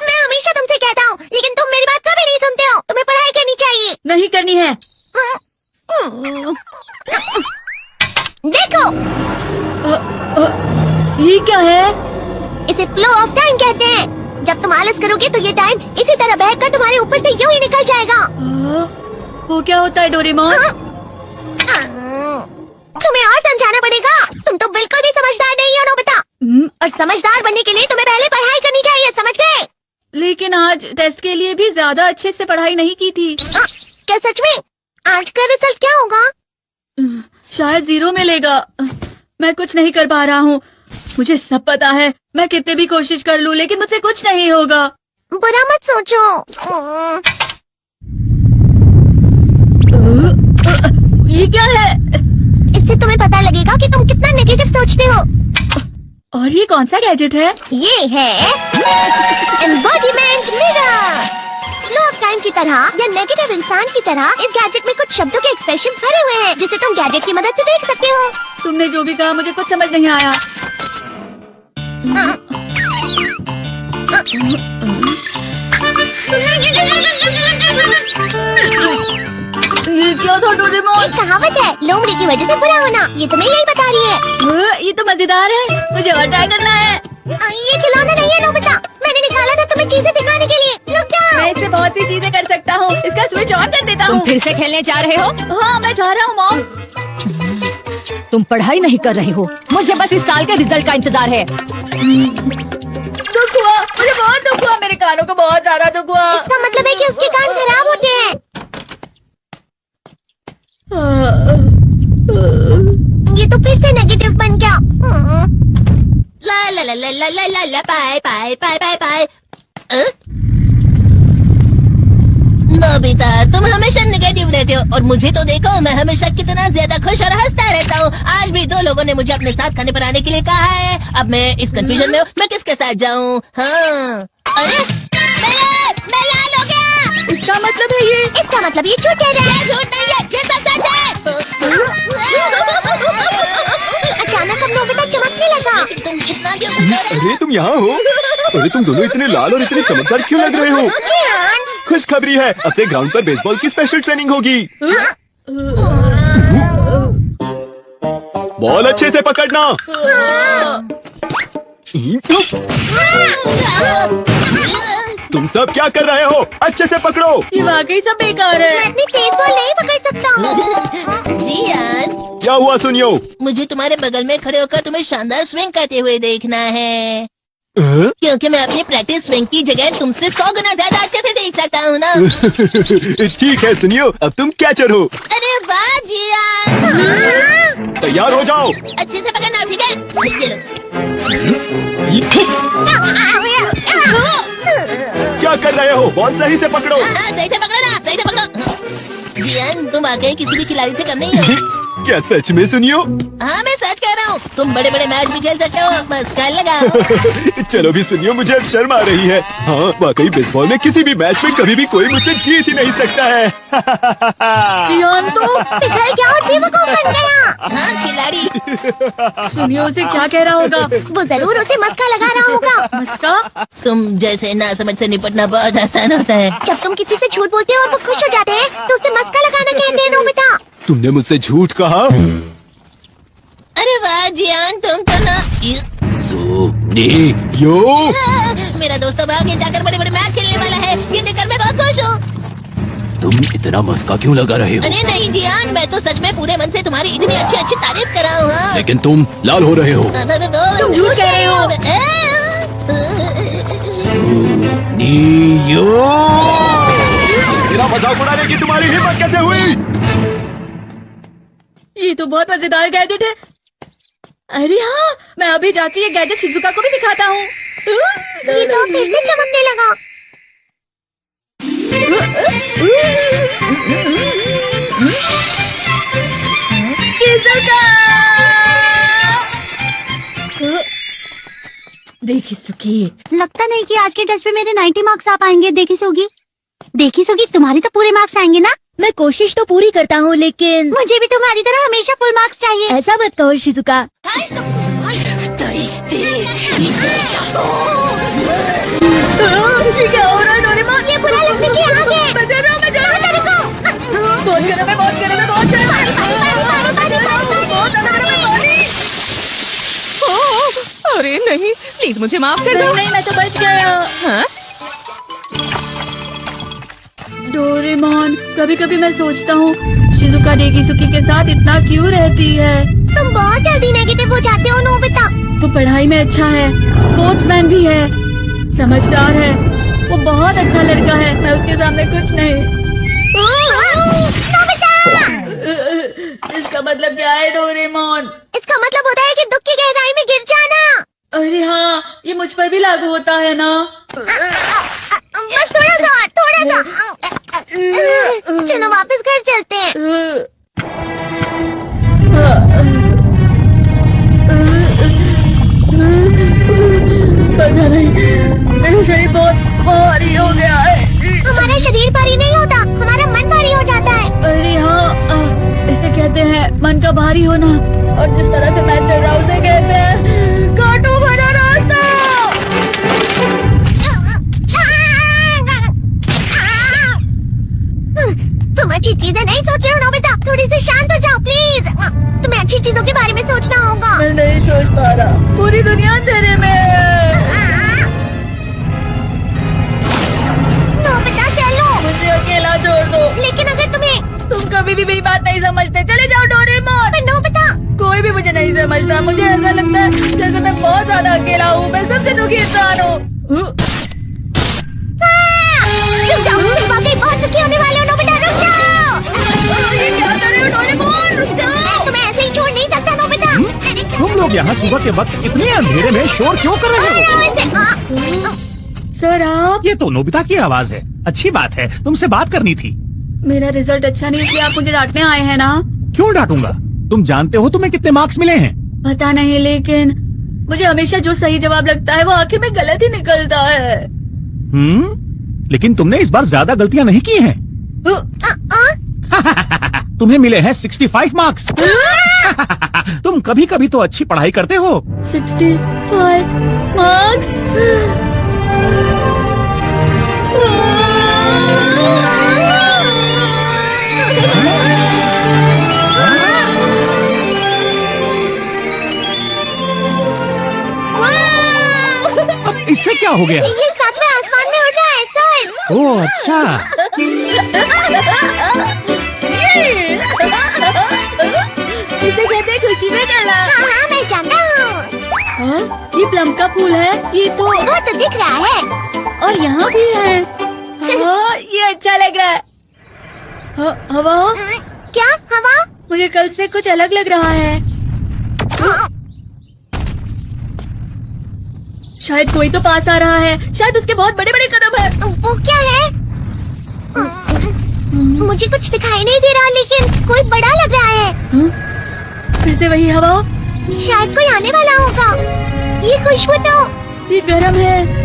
मैं हमेशा तुमसे कहता हूँ, लेकिन तुम मेरी बात कभी नहीं सुनते हो। तुम्हें पढ़ाई करनी चाहिए। नहीं करनी है। देखो, ये क्या है? इसे फ्लो ऑफ टाइम कहते हैं। जब तुम आलस करोगे तो ये टाइम इसी तरह बहकर तुम्हारे ऊपर से यूं ही निकल जाएगा। वो क्या होता है डोरेमोन? तुम्हें और समझाना पड़ेगा। तुम तो बिल्कुल भी समझदार नहीं हो नोबिता। और समझदार बनने के लिए तुम्हें पहले पढ़ाई करनी चाहिए, समझ गए? लेकिन आज टेस्ट के लिए भी ज्यादा अच्छे से पढ़ाई नहीं की थी। क्या सच में? आज का रिजल्ट क्या होगा? शायद 0 मिलेगा। मैं कुछ नहीं कर पा रहा हूँ। मुझे सब पता है। मैं कितने भी कोशिश कर लूँ, लेकिन मुझसे कुछ नहीं होगा। बुरा मत सोचो। ये क्या है? इससे तुम्हें पता लगेगा कि तुम कितना नेगेटिव सोचते हो। और ये कौन सा गैजेट है? ये है embodiment mirror. Flow of time की तरह या नेगेटिव इंसान की तरह इस गैजेट में कुछ शब्दों के एक्सप्रेशन भरे हुए हैं, जिसे तुम गैजेट की मदद से देख सकते हो। तुमने जो भी कहा मुझे कुछ समझ नहीं आया। ये क्या था डोरेमोन? एक कहावत है, लोमड़ी की वजह से बुरा होना। ये तुम्हें यही बता रही है। ये तो मजेदार है। मुझे और ट्राई करना है। ये खिलौना नहीं है नोबिता। मैंने निकाला था तुम्हें चीजें दिखाने के लिए। रुक जाओ। मैं इससे बहुत सी चीजें कर सकता हूँ। इसका स्विच ऑन कर देता हूँ। तुम फिर से खेलने जा रहे हो? हाँ, मैं जा रहा हूँ मॉम। तुम पढ़ाई नहीं कर रहे हो। मुझे बस इस साल के रिजल्ट का इंतजार है। दुख हुआ, मुझे बहुत दुख हुआ। मेरे कानों को बहुत ज्यादा दुख हुआ। इसका मतलब है कि उसके कान खराब होते हैं। ये तो फिर से नेगेटिव बन गया। ला ला ला ला ला ला ला bye bye bye bye bye. Nobita, तुम हमेशा नेगेटिव रहते हो और मुझे तो देखो, मैं हमेशा कितना ज्यादा खुश और हंसता रहता हूँ। आज भी 2 लोगों ने मुझे अपने साथ खाने पर आने के लिए कहा है। अब मैं इस कंफ्यूजन में हूँ, मैं किसके साथ जाऊँ? हाँ, अरे मैं लाल हो गया। इसका मतलब है ये? इसका मतलब ये झूठ कह रहा है। झूठ नहीं है, ये तो सच है। अचानक अब नोबिता चमकने लगा। तुम इतना क्यों? अरे तुम यहाँ हो? अरे तुम दोनों इतने लाल और इतने चमकदार क्यों लग रहे हो? खुशखबरी है, अब से ग्राउंड पर बेसबॉल की स्पेशल ट्रेनिंग होगी। बॉल अच्छे से पकड़ना। तुम सब क्या कर रहे हो? अच्छे से पकड़ो। ये वाकई सब बेकार है। मैं इतनी तेज बॉल नहीं पकड़ सकता हूँ। जियान, क्या हुआ सुनियो? मुझे तुम्हारे बगल में खड़े होकर तुम्हें शानदार स्विंग करते हुए देखना है। क्योंकि मैं अपनी प्रैक्टिस स्विंग की जगह तुमसे 100 गुना ज्यादा अच्छे से देख सकता हूँ ना। ठीक है सुनियो, अब तुम कैचर हो। अरे वाह जियान। तैयार हो जाओ। अच्छे से पकड़ना, ठीक है? ये लो। क्या कर रहे हो? बॉल सही से पकड़ो। सही से पकड़ो ना, सही से पकड़ो। जियान, तुम वाकई किसी भी खिलाड़ी से कम नहीं हो। क्या सच में सुनियो? हाँ, मैं सच कह रहा हूँ। तुम बड़े बड़े मैच भी खेल सकते हो, बस कर लगाओ। चलो भी सुनियो, मुझे अब शर्म आ रही है। हाँ, वाकई बेसबॉल में किसी भी मैच में कभी भी कोई मुझसे जीत ही नहीं सकता है। जियान तो पिघल गया और बेवकूफ बन गया। हाँ, खिलाड़ी। सुनियो उसे क्या कह रहा होगा? वो जरूर उसे मस्का लगा रहा होगा। मस्का? तुम जैसे नासमझ से निपटना बहुत आसान होता है। जब तुम किसी से झूठ बोलते हो और वो खुश हो जाते हैं, तो उसे मस्का लगाना कहते हैं नोबिता। तुमने मुझसे झूठ कहा? अरे वाह जियान, तुम तो ना। यो मेरा दोस्त अब आगे जाकर बड़े बड़े मैच खेलने वाला है। ये देखकर मैं बहुत खुश हूँ। तुम इतना मस्का क्यों लगा रहे हो? अरे नहीं जियान, मैं तो सच में पूरे मन से तुम्हारी इतनी अच्छी अच्छी तारीफ कर रहा हूँ। लेकिन तुम लाल हो रहे हो। तुम झूठ कह रहे हो। मेरा मजाक उड़ाने की तुम्हारी हिम्मत कैसे हुई? ये तो बहुत मजेदार गैजेट है। अरे हाँ, मैं अभी जाके ये गैजेट शिजुका को भी दिखाता हूँ। ये तो फिर से चमकने लगा। शिजुका! देखी सुखी, लगता नहीं कि आज के टेस्ट पे मेरे 90 मार्क्स आ पाएंगे। देखी सोगी, तुम्हारे तो पूरे मार्क्स आएंगे ना? मैं कोशिश तो पूरी करता हूँ, लेकिन मुझे भी तुम्हारी तरह हमेशा फुल मार्क्स चाहिए। ऐसा मत कहो शिजुका। ये क्या हो रहा है डोरेमोन? ये बुरा लगने की आग है। मैं डर रहा हूँ, मैं डर रहा हूँ। तेरे को बहुत गर्म है, बहुत गर्म है, बहुत गर्म है। बहुत ज्यादा गर्म है पानी। अरे नहीं, प्लीज मुझे माफ कर दो। नहीं, मैं तो बच गया। हाँ? डोरेमोन, कभी कभी मैं सोचता हूँ शिजुका डेकिसुकी के साथ इतना क्यों रहती है। तुम बहुत जल्दी नेगेटिव हो जाते हो नोबिता। वो पढ़ाई में अच्छा है, स्पोर्ट्समैन भी है, समझदार है, वो बहुत अच्छा लड़का है। मैं उसके सामने कुछ नहीं। नोबिता! इसका मतलब क्या है डोरेमोन? इसका मतलब होता है कि दुख की गहराई में गिर जाना। अरे हाँ, ये मुझ पर भी लागू होता है ना। बस थोड़ा सा। चलो वापस घर चलते हैं। पता नहीं, मेरा शरीर बहुत भारी हो गया है। हमारा शरीर भारी नहीं होता, हमारा मन भारी हो जाता है। अरे हाँ, इसे कहते हैं मन का भारी होना। और जिस तरह से मैं चल रहा हूँ उसे कहते हैं कांटों भरा रास्ता। तुम अच्छी चीजें नहीं सोच रहे हो नोबिता, थोड़ी सी शांत हो जाओ प्लीज। तुम्हें अच्छी चीजों के बारे में सोचना होगा। मैं नहीं सोच पा रहा, पूरी दुनिया अंधेरे में है। नोबिता चलो। मुझे अकेला छोड़ दो। लेकिन अगर तुम्हें तुम कभी भी मेरी बात नहीं समझते। चले जाओ डोरेमोन। पर नोबिता कोई भी मुझे नहीं समझता। मुझे ऐसा लगता है जैसे मैं बहुत ज्यादा अकेला हूँ। मैं सबसे दुखी इंसान हूँ। रुक जाओ, तुम वाकई बहुत दुखी होने वाले हो नोबिता, रुक जाओ। ये क्या कर रहे हो डोरेमोन? रुक जाओ। मैं तुम्हें ऐसे ही छोड़ नहीं सकता नोबिता। तुम लोग यहाँ सुबह के वक्त इतने अंधेरे में शोर क्यों कर रहे हो? सर आप? ये तो नोबिता की आवाज है। अच्छी बात है, तुमसे बात करनी थी। मेरा रिजल्ट अच्छा नहीं, इसलिए आप मुझे डांटने आए हैं ना? क्यों डांटूंगा? तुम जानते हो तुम्हें कितने मार्क्स मिले हैं? पता नहीं, लेकिन मुझे हमेशा जो सही जवाब लगता है वो आखिर में गलत ही निकलता है। लेकिन तुमने इस बार ज्यादा गलतियां नहीं की हैं। तुम्हें मिले हैं 65 मार्क्स। तुम कभी कभी तो अच्छी पढ़ाई करते हो। 65 मार्क्स? अब इससे क्या हो गया? ये सातवें आसमान में उड़ रहा है सर। ओह अच्छा। इसे कहते हैं खुशी में गला। हाँ मैं जानता हूँ। हाँ, ये प्लम का फूल है। ये तो वो तो दिख रहा है। और यहाँ भी है। हाँ, ये अच्छा लग रहा है। हवा? क्या हवा? मुझे कल से कुछ अलग लग रहा है। शायद कोई तो पास आ रहा है। शायद उसके बहुत बड़े बड़े कदम है। वो क्या है? मुझे कुछ दिखाई नहीं दे रहा, लेकिन कोई बड़ा लग रहा है। फिर से वही हवा। शायद कोई आने वाला होगा। ये खुशबू तो ये गर्म है।